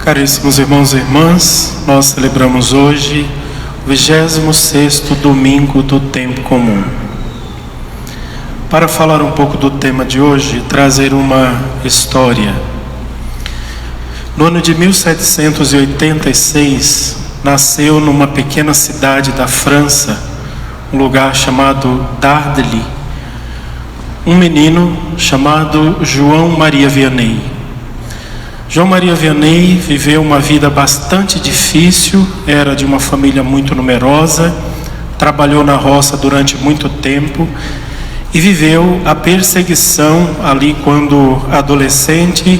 Caríssimos irmãos e irmãs, nós celebramos hoje o 26º domingo do tempo comum. Para falar um pouco do tema de hoje, trazer uma história. No ano de 1786, nasceu numa pequena cidade da França, um lugar chamado Dardilly, um menino chamado João Maria Vianney. João Maria Vianney viveu uma vida bastante difícil, era de uma família muito numerosa, trabalhou na roça durante muito tempo e viveu a perseguição ali quando adolescente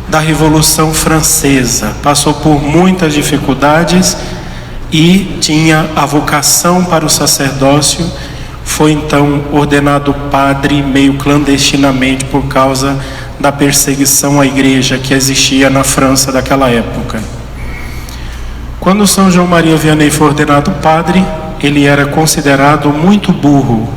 da Revolução Francesa. Passou por muitas dificuldades e tinha a vocação para o sacerdócio. Foi então ordenado padre meio clandestinamente por causa da perseguição à igreja que existia na França daquela época. Quando São João Maria Vianney foi ordenado padre, ele era considerado muito burro.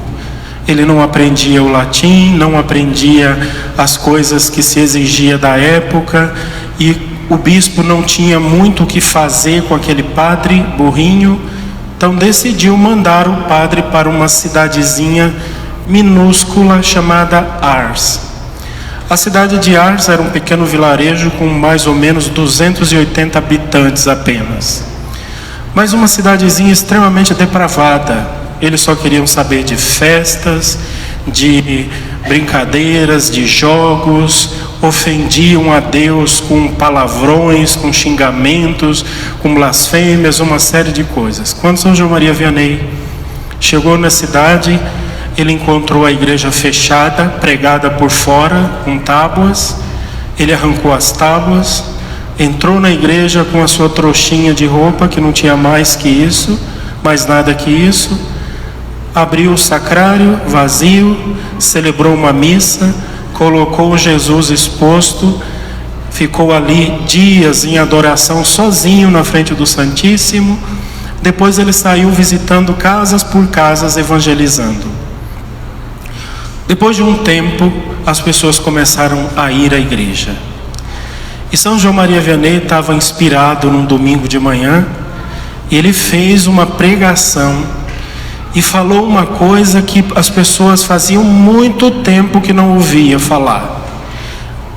Ele não aprendia o latim, não aprendia as coisas que se exigia da época, e o bispo não tinha muito o que fazer com aquele padre burrinho, então decidiu mandar o padre para uma cidadezinha minúscula chamada Ars. A cidade de Ars era um pequeno vilarejo com mais ou menos 280 habitantes apenas. Mas uma cidadezinha extremamente depravada. Eles só queriam saber de festas, de brincadeiras, de jogos, ofendiam a Deus com palavrões, com xingamentos, com blasfêmias, uma série de coisas. Quando São João Maria Vianney chegou na cidade, ele encontrou a igreja fechada, pregada por fora, com tábuas. Ele arrancou as tábuas, entrou na igreja com a sua trouxinha de roupa, que não tinha mais que isso, mais nada que isso. Abriu o sacrário vazio, celebrou uma missa, colocou Jesus exposto, ficou ali dias em adoração sozinho na frente do Santíssimo. Depois ele saiu visitando casas por casas, evangelizando. Depois de um tempo, as pessoas começaram a ir à igreja. E São João Maria Vianney estava inspirado num domingo de manhã, e ele fez uma pregação e falou uma coisa que as pessoas faziam muito tempo que não ouvia falar.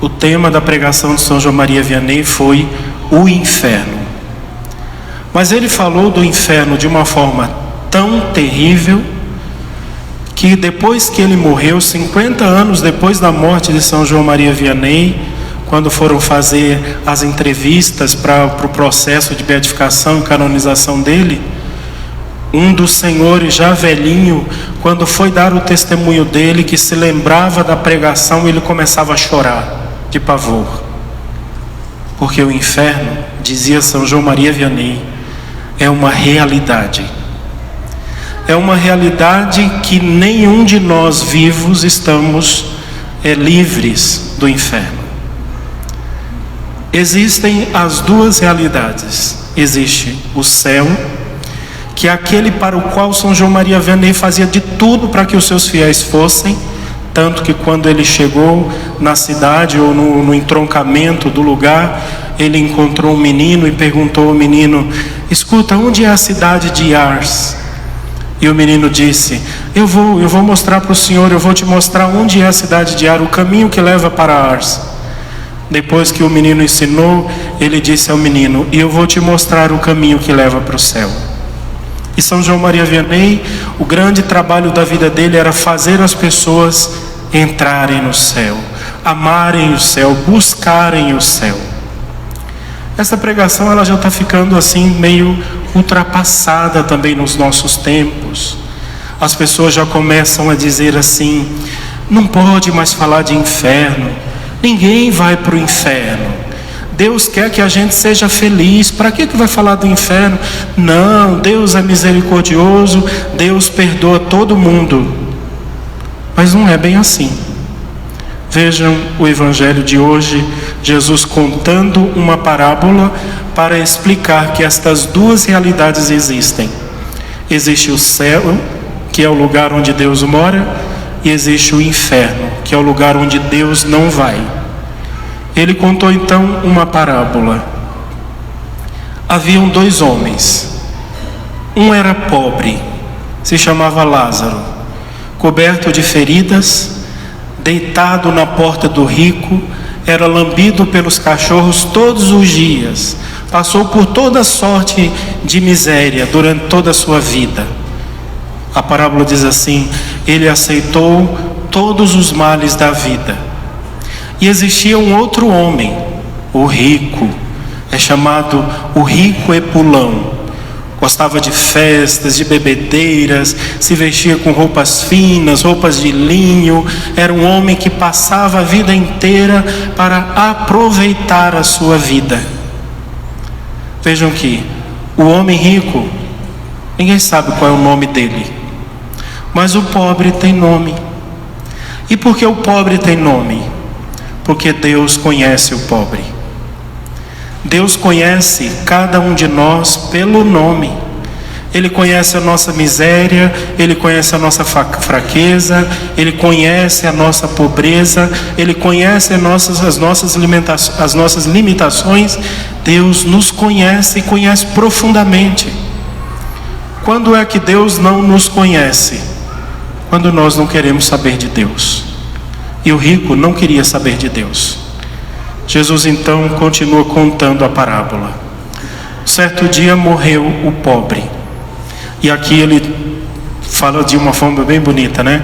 O tema da pregação de São João Maria Vianney foi o inferno. Mas ele falou do inferno de uma forma tão terrível que depois que ele morreu, 50 anos depois da morte de São João Maria Vianney, quando foram fazer as entrevistas para o processo de beatificação e canonização dele, um dos senhores já velhinho, quando foi dar o testemunho dele, que se lembrava da pregação, ele começava a chorar de pavor, porque o inferno, dizia São João Maria Vianney, é uma realidade. É uma realidade que nenhum de nós vivos estamos livres do inferno. Existem as duas realidades. Existe o céu, que é aquele para o qual São João Maria Vianney fazia de tudo para que os seus fiéis fossem, tanto que quando ele chegou na cidade ou no entroncamento do lugar, ele encontrou um menino e perguntou ao menino: escuta, onde é a cidade de Ars? E o menino disse: eu vou mostrar para o senhor, eu vou te mostrar onde é a cidade de Ars, o caminho que leva para Ars. Depois que o menino ensinou, ele disse ao menino: e eu vou te mostrar o caminho que leva para o céu. E São João Maria Vianney, o grande trabalho da vida dele era fazer as pessoas entrarem no céu, amarem o céu, buscarem o céu. Essa pregação ela já está ficando assim meio ultrapassada também nos nossos tempos. As pessoas já começam a dizer assim: não pode mais falar de inferno, ninguém vai para o inferno, Deus quer que a gente seja feliz, para que vai falar do inferno? Não, Deus é misericordioso, Deus perdoa todo mundo. Mas não é bem assim. Vejam o evangelho de hoje, Jesus contando uma parábola para explicar que estas duas realidades existem. Existe o céu, que é o lugar onde Deus mora, e existe o inferno, que é o lugar onde Deus não vai. Ele contou então uma parábola. haviam 2 homens. Um era pobre, se chamava Lázaro, coberto de feridas, deitado na porta do rico, era lambido pelos cachorros todos os dias, passou por toda sorte de miséria durante toda a sua vida. A parábola diz assim: ele aceitou todos os males da vida. E existia um outro homem, o rico, é chamado o rico Epulão. Gostava de festas, de bebedeiras, se vestia com roupas finas, roupas de linho. Era um homem que passava a vida inteira para aproveitar a sua vida. Vejam que o homem rico, ninguém sabe qual é o nome dele, mas o pobre tem nome. E por que o pobre tem nome? Porque Deus conhece o pobre. Deus conhece cada um de nós pelo nome. Ele conhece a nossa miséria, Ele conhece a nossa fraqueza, Ele conhece a nossa pobreza, Ele conhece as nossas limitações. Deus nos conhece e conhece profundamente. Quando é que Deus não nos conhece? Quando nós não queremos saber de Deus. E o rico não queria saber de Deus. Jesus então continua contando a parábola. Certo dia morreu o pobre. E aqui ele fala de uma forma bem bonita, né?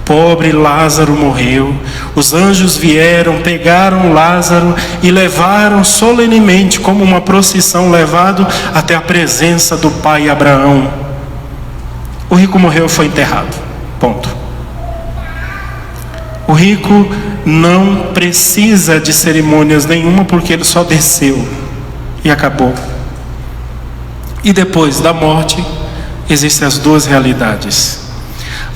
Pobre Lázaro morreu. Os anjos vieram, pegaram Lázaro e levaram solenemente, como uma procissão, levado até a presença do pai Abraão. O rico morreu e foi enterrado. Ponto. O rico não precisa de cerimônias nenhuma, porque ele só desceu e acabou. E depois da morte existem as 2 realidades: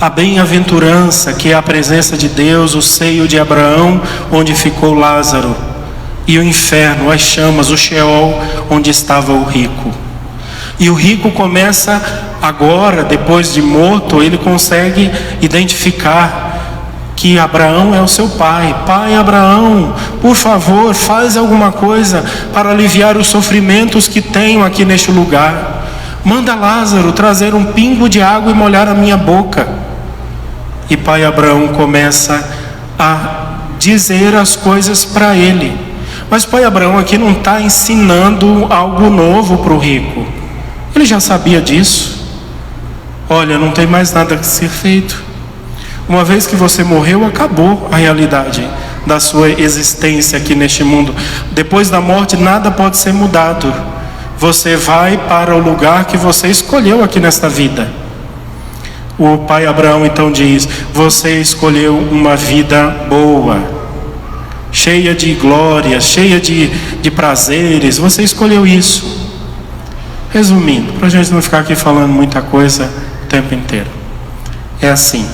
a bem-aventurança, que é a presença de Deus, o seio de Abraão, onde ficou Lázaro, e o inferno, as chamas, o Sheol, onde estava o rico. E o rico começa agora, depois de morto, ele consegue identificar que Abraão é o seu pai. Pai Abraão, por favor, faz alguma coisa para aliviar os sofrimentos que tenho aqui neste lugar. Manda Lázaro trazer um pingo de água e molhar a minha boca. E pai Abraão começa a dizer as coisas para ele. Mas pai Abraão aqui não está ensinando algo novo para o rico. Ele já sabia disso. Olha, não tem mais nada a ser feito. Uma vez que você morreu, acabou a realidade da sua existência aqui neste mundo. Depois da morte, nada pode ser mudado. Você vai para o lugar que você escolheu aqui nesta vida. O pai Abraão então diz: você escolheu uma vida boa, cheia de glórias, cheia de prazeres. Você escolheu isso. Resumindo, para a gente não ficar aqui falando muita coisa o tempo inteiro, é assim: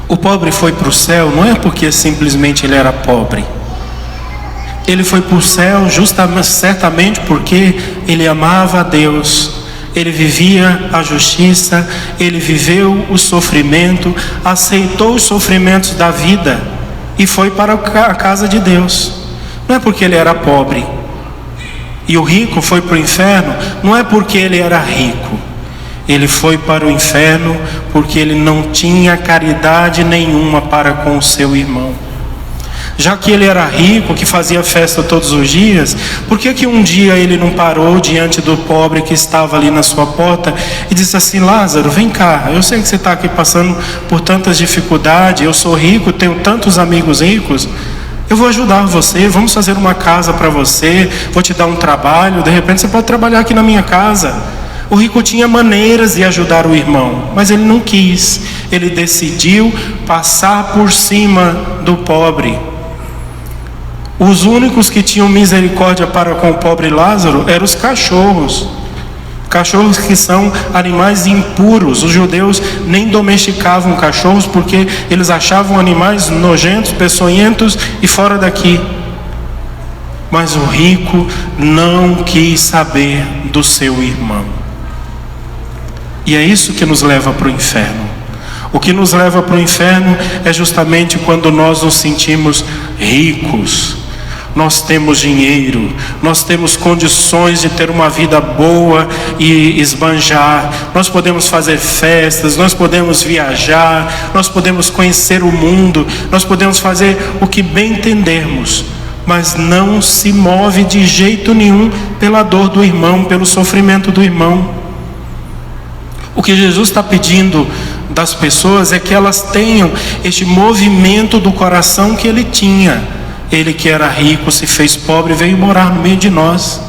o pobre foi para o céu não é porque simplesmente ele era pobre. Ele foi para o céu certamente porque ele amava a Deus. Ele vivia a justiça, ele viveu o sofrimento, aceitou os sofrimentos da vida e foi para a casa de Deus. Não é porque ele era pobre. E o rico foi para o inferno não é porque ele era rico. Ele foi para o inferno porque ele não tinha caridade nenhuma para com o seu irmão. Já que ele era rico, que fazia festa todos os dias, por que um dia ele não parou diante do pobre que estava ali na sua porta e disse assim: Lázaro, vem cá, eu sei que você está aqui passando por tantas dificuldades, eu sou rico, tenho tantos amigos ricos, eu vou ajudar você, vamos fazer uma casa para você, vou te dar um trabalho, de repente você pode trabalhar aqui na minha casa. O rico tinha maneiras de ajudar o irmão, mas ele não quis. Ele decidiu passar por cima do pobre. Os únicos que tinham misericórdia para com o pobre Lázaro eram os cachorros. Cachorros que são animais impuros. Os judeus nem domesticavam cachorros porque eles achavam animais nojentos, peçonhentos e fora daqui. Mas o rico não quis saber do seu irmão. E é isso que nos leva para o inferno. O que nos leva para o inferno é justamente quando nós nos sentimos ricos. Nós temos dinheiro, nós temos condições de ter uma vida boa e esbanjar. Nós podemos fazer festas, nós podemos viajar, nós podemos conhecer o mundo, nós podemos fazer o que bem entendermos, mas não se move de jeito nenhum pela dor do irmão, pelo sofrimento do irmão. O que Jesus está pedindo das pessoas é que elas tenham este movimento do coração que ele tinha. Ele que era rico se fez pobre e veio morar no meio de nós.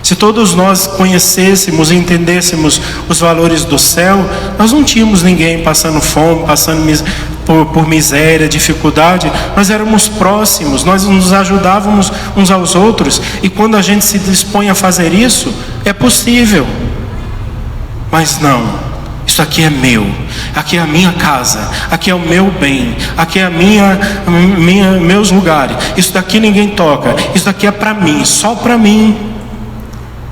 Se todos nós conhecêssemos e entendêssemos os valores do céu, nós não tínhamos ninguém passando fome, passando por miséria, dificuldade. Nós éramos próximos, nós nos ajudávamos uns aos outros. E quando a gente se dispõe a fazer isso, é possível. Mas não, isso aqui é meu, aqui é a minha casa, aqui é o meu bem, aqui é meus lugares, isso daqui ninguém toca, isso daqui é para mim, só para mim.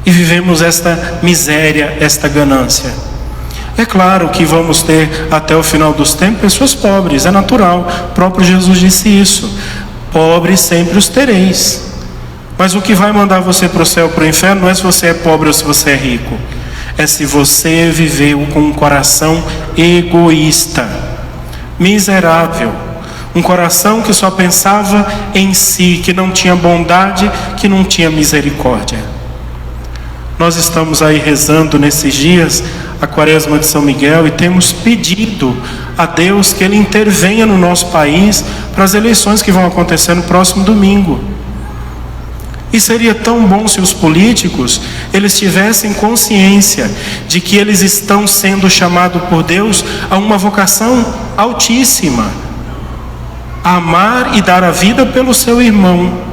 E vivemos esta miséria, esta ganância. É claro que vamos ter até o final dos tempos pessoas pobres, é natural, o próprio Jesus disse isso: pobres sempre os tereis. Mas o que vai mandar você para o céu ou para o inferno não é se você é pobre ou se você é rico, é se você viveu com um coração egoísta, miserável, um coração que só pensava em si, que não tinha bondade, que não tinha misericórdia. Nós estamos aí rezando nesses dias a Quaresma de São Miguel e temos pedido a Deus que Ele intervenha no nosso país para as eleições que vão acontecer no próximo domingo. E seria tão bom se os políticos, eles tivessem consciência de que eles estão sendo chamados por Deus a uma vocação altíssima, a amar e dar a vida pelo seu irmão.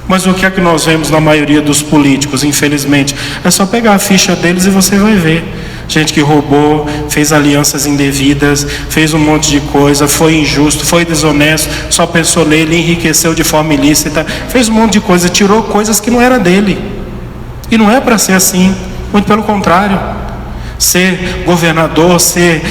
Mas o que é que nós vemos na maioria dos políticos, infelizmente? É só pegar a ficha deles e você vai ver. Gente que roubou, fez alianças indevidas, fez um monte de coisa, foi injusto, foi desonesto, só pensou nele, enriqueceu de forma ilícita, fez um monte de coisa, tirou coisas que não era dele. E não é para ser assim, muito pelo contrário. Ser governador, ser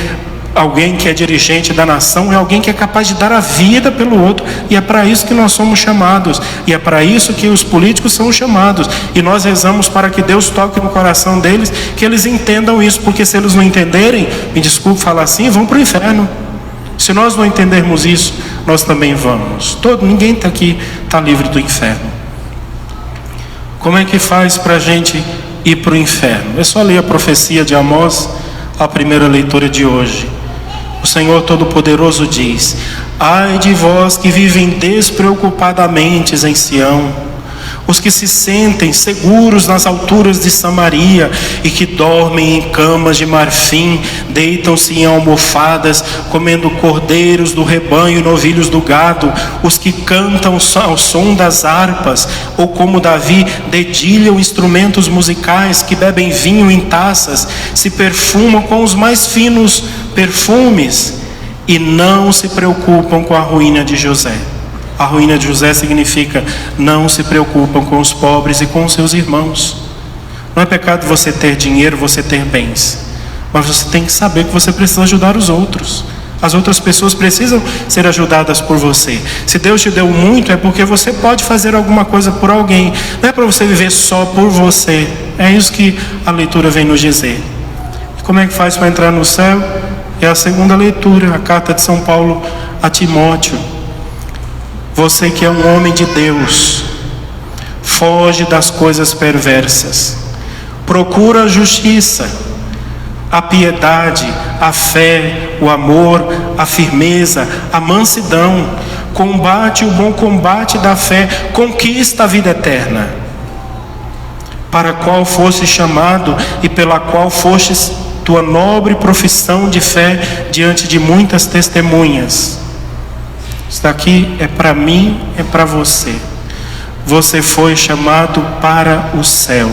alguém que é dirigente da nação, é alguém que é capaz de dar a vida pelo outro. E é para isso que nós somos chamados, e é para isso que os políticos são chamados. E nós rezamos para que Deus toque no coração deles, que eles entendam isso, porque se eles não entenderem, me desculpe falar assim, vão para o inferno. Se nós não entendermos isso, nós também vamos. Ninguém aqui está livre do inferno. Como é que faz para a gente ir para o inferno? É só ler a profecia de Amós, a primeira leitura de hoje. O Senhor Todo-Poderoso diz: ai de vós que vivem despreocupadamente em Sião, os que se sentem seguros nas alturas de Samaria e que dormem em camas de marfim, deitam-se em almofadas, comendo cordeiros do rebanho e novilhos do gado, os que cantam ao som das harpas, ou como Davi, dedilham instrumentos musicais, que bebem vinho em taças, se perfumam com os mais finos perfumes e não se preocupam com a ruína de José. A ruína de José significa: não se preocupam com os pobres e com os seus irmãos. Não é pecado você ter dinheiro, você ter bens, mas você tem que saber que você precisa ajudar os outros. As outras pessoas precisam ser ajudadas por você. Se Deus te deu muito, é porque você pode fazer alguma coisa por alguém. Não é para você viver só por você. É isso que a leitura vem nos dizer. E como é que faz para entrar no céu? É a segunda leitura, a carta de São Paulo a Timóteo. Você que é um homem de Deus, foge das coisas perversas, procura a justiça, a piedade, a fé, o amor, a firmeza, a mansidão, combate o bom combate da fé, conquista a vida eterna, para a qual foste chamado e pela qual fostes tua nobre profissão de fé diante de muitas testemunhas. Isso daqui é para mim, é para você. Você foi chamado para o céu.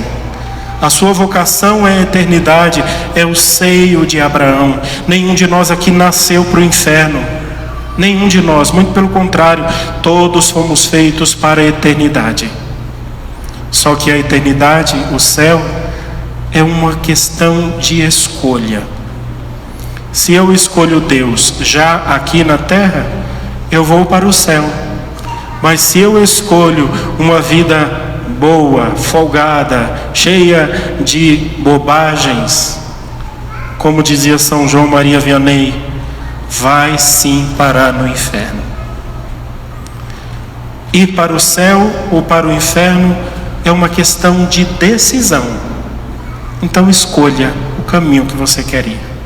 A sua vocação é a eternidade, é o seio de Abraão. Nenhum de nós aqui nasceu para o inferno. Nenhum de nós, muito pelo contrário, todos fomos feitos para a eternidade. Só que a eternidade, o céu, é uma questão de escolha. Se eu escolho Deus já aqui na terra, eu vou para o céu. Mas se eu escolho uma vida boa, folgada, cheia de bobagens, como dizia São João Maria Vianney, vai sim parar no inferno. Ir para o céu ou para o inferno é uma questão de decisão. Então escolha o caminho que você quer ir.